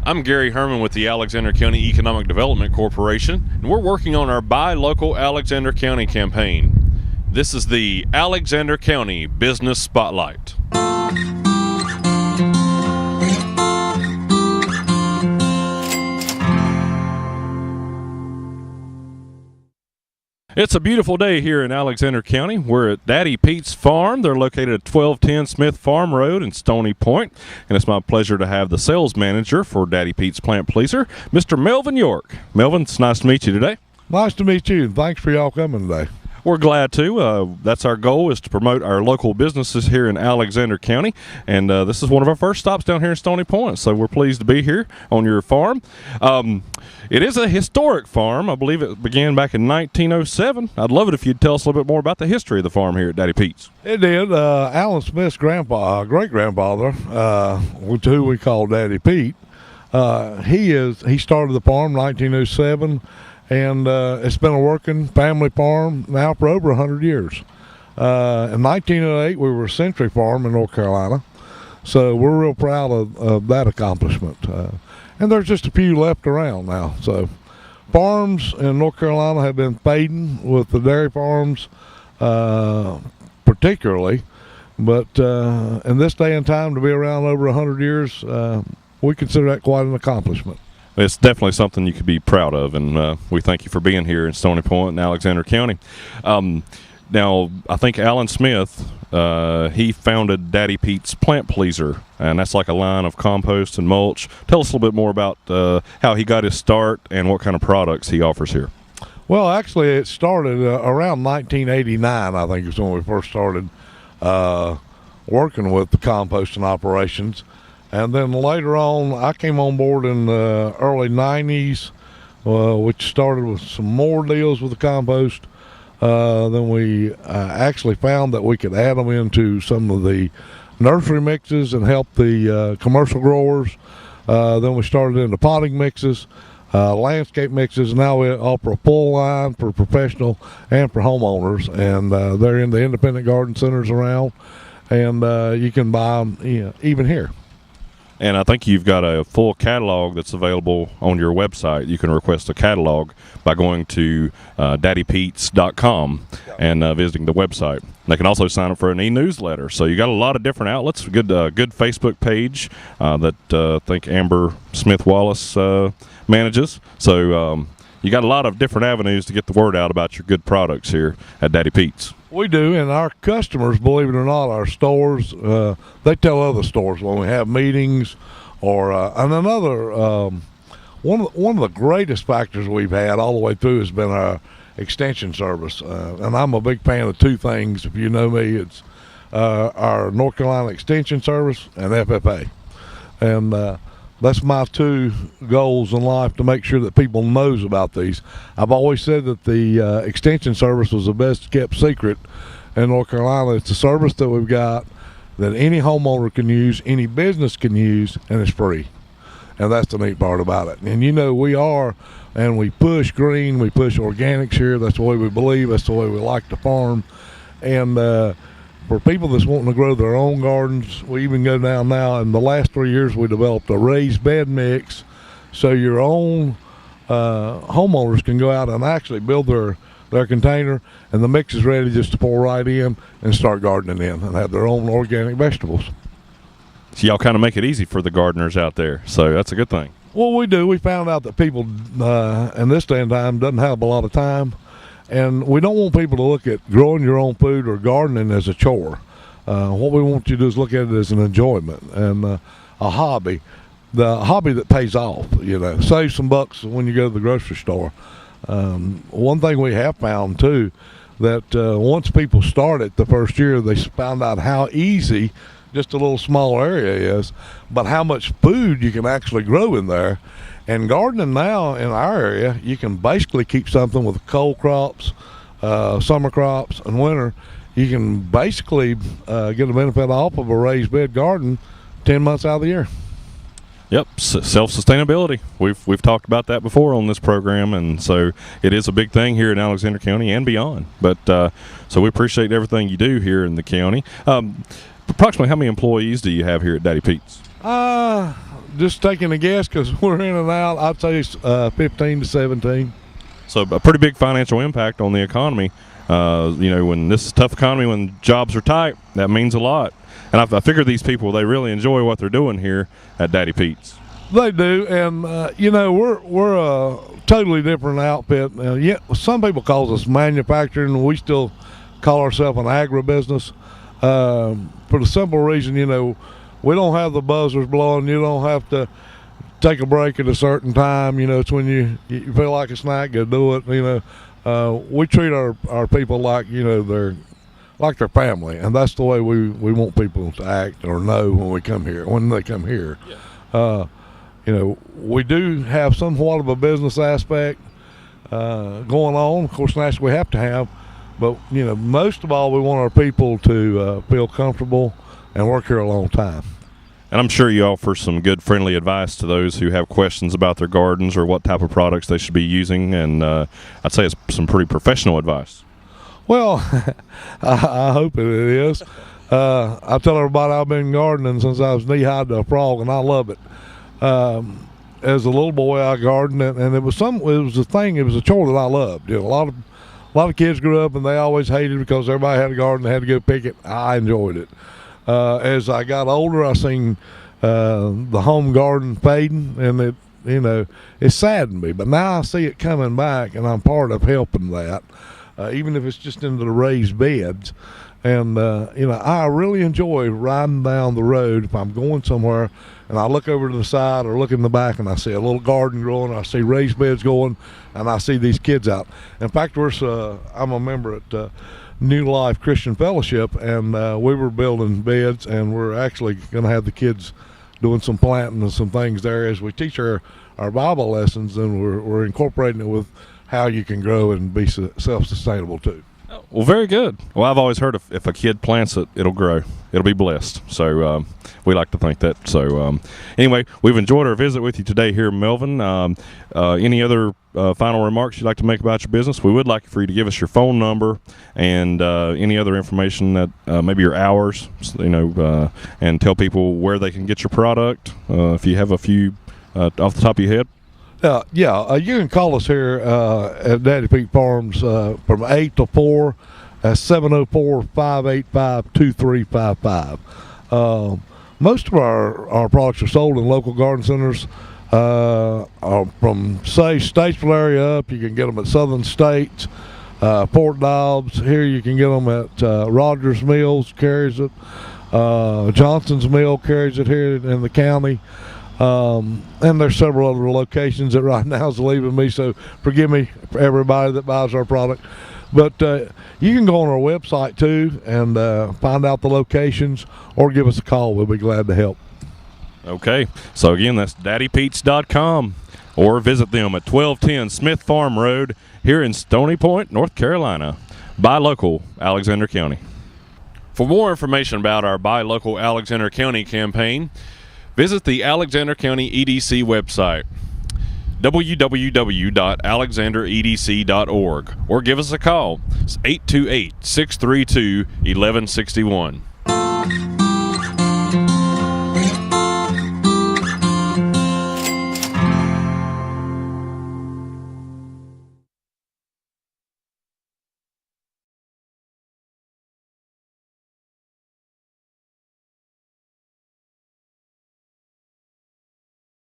I'm Gary Herman with the Alexander County Economic Development Corporation, and we're working on our Buy Local Alexander County campaign. This is the Alexander County Business Spotlight. It's a beautiful day here in Alexander County. We're at Daddy Pete's Farm. They're located at 1210 Smith Farm Road in Stony Point. And it's my pleasure to have the sales manager for Daddy Pete's Plant Pleaser, Mr. Melvin York. Melvin, it's nice to meet you today. Nice to meet you. Thanks for y'all coming today. We're glad to. That's our goal, is to promote our local businesses here in Alexander County. And this is one of our first stops down here in Stony Point. So we're pleased to be here on your farm. It is a historic farm. I believe it began back in 1907. I'd love it if you'd tell us a little bit more about the history of the farm here at Daddy Pete's. It did. Alan Smith's great-grandfather, who we call Daddy Pete, he started the farm in 1907, and it's been a working family farm now for over 100 years. In 1908, we were a century farm in North Carolina, so we're real proud of that accomplishment. And there's just a few left around now. So farms in North Carolina have been fading with the dairy farms particularly. But in this day and time, to be around over 100 years, we consider that quite an accomplishment. It's definitely something you could be proud of, and we thank you for being here in Stony Point and Alexander County. Now, I think Alan Smith, he founded Daddy Pete's Plant Pleaser, and that's like a line of compost and mulch. Tell us a little bit more about how he got his start and what kind of products he offers here. Well, actually, it started around 1989, I think is when we first started working with the composting operations. And then later on, I came on board in the early 90s, which started with some more deals with the compost. Then we actually found that we could add them into some of the nursery mixes and help the commercial growers. Then we started into potting mixes, landscape mixes. Now we offer a full line for professional and for homeowners, and they're in the independent garden centers around, and you can buy them even here. And I think you've got a full catalog that's available on your website. You can request a catalog by going to daddypetes.com and visiting the website. They can also sign up for an e-newsletter. So you got a lot of different outlets. Good Facebook page that I think Amber Smith Wallace manages. So you got a lot of different avenues to get the word out about your good products here at Daddy Pete's. We do, and our customers, believe it or not, our stores, they tell other stores when we have meetings, or and another one of the greatest factors we've had all the way through has been our extension service, and I'm a big fan of two things. If you know me, it's our North Carolina Extension Service and FFA, and that's my two goals in life, to make sure that people knows about these. I've always said that the Extension Service was the best kept secret in North Carolina. It's a service that we've got that any homeowner can use, any business can use, and it's free. And that's the neat part about it. And we push green, we push organics here. That's the way we believe, that's the way we like to farm. And for people that's wanting to grow their own gardens, we even go down now. In the last 3 years, we developed a raised bed mix, so your own homeowners can go out and actually build their container, and the mix is ready just to pour right in and start gardening in and have their own organic vegetables. So y'all kind of make it easy for the gardeners out there, so that's a good thing. Well, we do. We found out that people in this day and time doesn't have a lot of time. And we don't want people to look at growing your own food or gardening as a chore. What we want you to do is look at it as an enjoyment and a hobby. The hobby that pays off, save some bucks when you go to the grocery store. One thing we have found, too, that once people start it the first year, they found out how easy just a little small area is, but how much food you can actually grow in there. And gardening now in our area, you can basically keep something with cold crops, summer crops, and winter. You can basically get a benefit off of a raised bed garden 10 months out of the year. Yep, self-sustainability. We've talked about that before on this program, and so it is a big thing here in Alexander County and beyond. But so we appreciate everything you do here in the county. Approximately how many employees do you have here at Daddy Pete's? just taking a guess because we're in and out, I'd say 15 to 17. So a pretty big financial impact on the economy. When this is a tough economy, when jobs are tight, that means a lot. And I figure these people, they really enjoy what they're doing here at Daddy Pete's. They do, and we're a totally different outfit. Some people call us manufacturing. We still call ourselves an agribusiness for the simple reason, we don't have the buzzers blowing. You don't have to take a break at a certain time. It's when you feel like a snack, go do it. We treat our people like they're like their family, and that's the way we want people to act or know when they come here. Yeah. We do have somewhat of a business aspect going on. Of course, that's what we have to have, but most of all, we want our people to feel comfortable and work here a long time. And I'm sure you offer some good, friendly advice to those who have questions about their gardens or what type of products they should be using, and I'd say it's some pretty professional advice. Well, I hope it is. I tell everybody I've been gardening since I was knee-high to a frog, and I love it. As a little boy, I gardened, and it was a chore that I loved. A lot of kids grew up and they always hated it because everybody had a garden, they had to go pick it. I enjoyed it. As I got older, I seen the home garden fading, and it saddened me. But now I see it coming back, and I'm part of helping that, even if it's just into the raised beds. And I really enjoy riding down the road if I'm going somewhere, and I look over to the side or look in the back, and I see a little garden growing, I see raised beds going, and I see these kids out. In fact, I'm a member at New Life Christian Fellowship, and we were building beds, and we're actually going to have the kids doing some planting and some things there as we teach our Bible lessons, and we're incorporating it with how you can grow and be self-sustainable too. Well, very good. Well, I've always heard if a kid plants it, it'll grow. It'll be blessed. So we like to think that. So anyway, we've enjoyed our visit with you today here in Melvin. Any other final remarks you'd like to make about your business? We would like for you to give us your phone number and any other information that maybe your hours, and tell people where they can get your product. If you have a few off the top of your head. You can call us here at Daddy Pete Farms from 8 to 4 at 704-585-2355. Most of our products are sold in local garden centers from, say, Statesville area up. You can get them at Southern States, Fort Dobbs. Here you can get them at Rogers Mills carries it. Johnson's Mill carries it here in the county. And there's several other locations that right now is leaving me, so forgive me for everybody that buys our product. But you can go on our website too and find out the locations, or give us a call. We'll be glad to help. Okay, so again, that's daddypetes.com, or visit them at 1210 Smith Farm Road here in Stony Point, North Carolina. Buy local, Alexander County. For more information about our Buy Local Alexander County campaign, visit the Alexander County EDC website, www.alexanderedc.org, or give us a call. It's 828-632-1161.